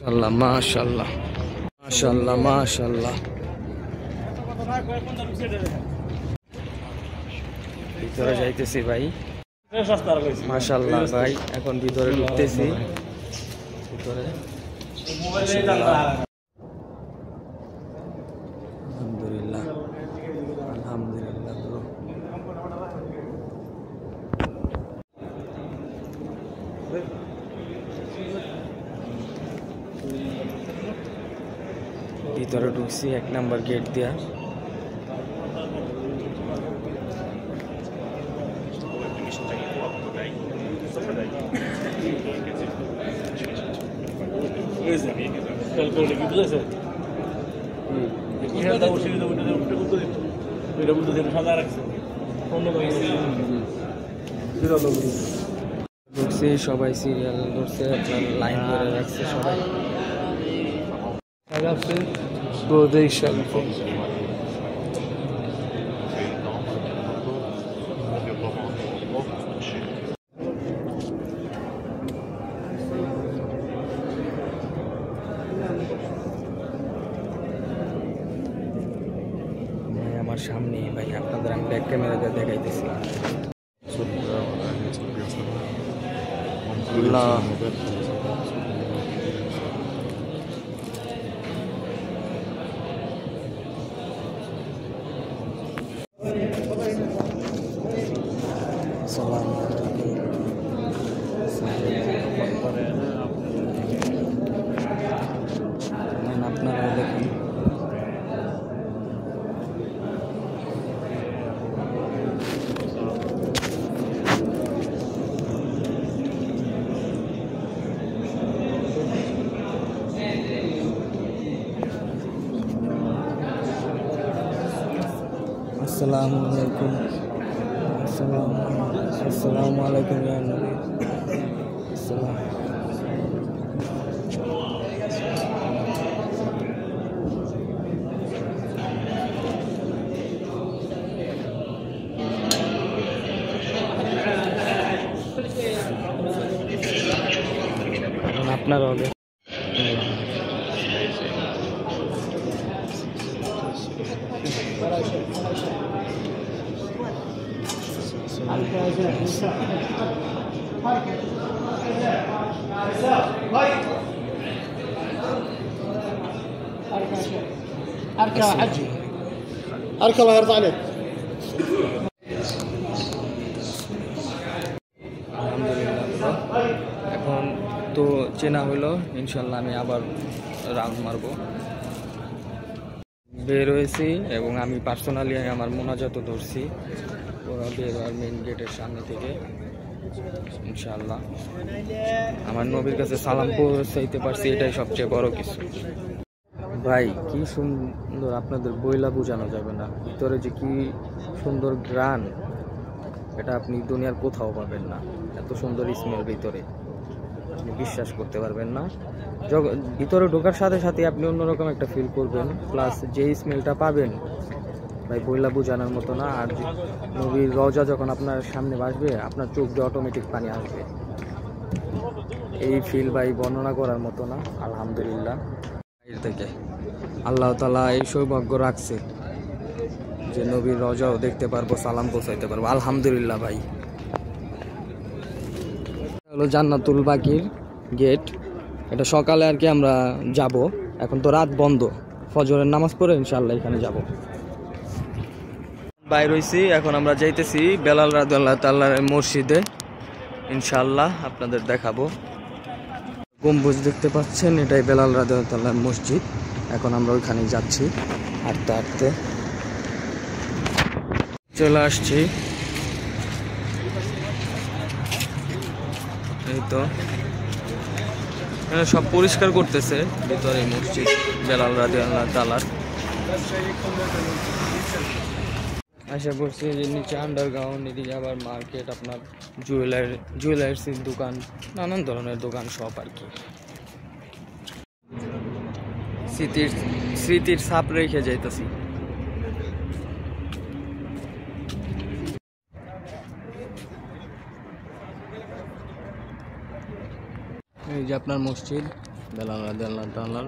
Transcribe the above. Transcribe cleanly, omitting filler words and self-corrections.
মাশাআল্লাহ মাশাআল্লাহ মাশাআল্লাহ মাশাআল্লাহ ভিতরে যাইতেছি ভাই মাশাআল্লাহ ভাই এখন ভিতরে ঢুকতেছি ভিতরে আলহামদুলিল্লাহ আলহামদুলিল্লাহ ভিতরে ঢুকছি 1 নম্বর গেট দিয়া ঢুকছি সবাই সিরিয়াল ধরছে আপনার লাইন ধরে রাখছে সবাই আমার সামনে ভাই আপনাদের আমি ব্যাক ক্যামেরাতে দেখাইতেছি আপনারা দেখুন अस्सलामु अलैकुम अस्सलामु अलैकुम या नबी अस्सलाम আপনার হবে اركب حجي اركب الله يرضى عليك এখন তো চেনা হলো ইনশাল্লাহ আমি আবার রাউন্ড মারবো বের হয়েছি এবং আমি পার্সোনালি আমার মোনাজাতও ধরছি ওরা বের হওয়ার মেইন গেটের সামনে থেকে ইনশাল্লাহ আমার নবীর কাছে সালাম পৌঁছাইতে পারছি এটাই সবচেয়ে বড় কিছু ভাই কি সুন্দর আপনাদের বইলা বোঝানো যাবে না ভিতরে যে কি সুন্দর গ্রান এটা আপনি দুনিয়ার কোথাও পাবেন না এত সুন্দর স্মেল ভিতরে আপনি বিশ্বাস করতে পারবেন না ভিতরে ঢোকার সাথে সাথে আপনি অন্যরকম একটা ফিল করবেন প্লাস যে স্মেলটা পাবেন ভাই বইলা বোঝানোর মতো না আর নবীর রওজা যখন আপনার সামনে আসবে আপনার চোখ দিয়ে অটোমেটিক পানি আসবে এই ফিল ভাই বর্ণনা করার মতো না আলহামদুলিল্লাহ থেকে আল্লাহ তাআলা এই সৌভাগ্য রাখছে যে নবীর রওজাও দেখতে পারবো সালাম পৌঁছাইতে পারবো আলহামদুলিল্লাহ ভাই হলো জান্নাতুল বাকির গেট এটা সকালে আর কি আমরা যাব এখন তো রাত বন্ধ ফজরের নামাজ পড়ে ইনশাআল্লাহ এখানে যাব বাইর হইছি এখন আমরা যাইতেছি বেলাল রাদিয়াল্লাহু তাআলার মসজিদে ইনশাআল্লাহ আপনাদের দেখাবো গম্বুজ দেখতে পাচ্ছেন এটাই বেলাল রাদিয়াল্লাহু তাআলার মসজিদ এখন আমরা ওইখানে যাচ্ছি হাঁটতে হাঁটতে চলে আসছি এই তো এখানে সব পরিষ্কার করতেছে ভিতরে মসজিদ বেলাল রাদিয়াল্লাহু তাআলার। আশা করছি যে নিচে আন্ডারগ্রাউন্ড, এদিকে আবার মার্কেট, আপনার জুয়েলার্সের দোকান, নানান ধরনের দোকান সব আর কি। স্মৃতির ছাপ রেখে যাইতেছি। এই যে আপনার মসজিদ বেলাল রাদিয়াল্লাহু তাআলার।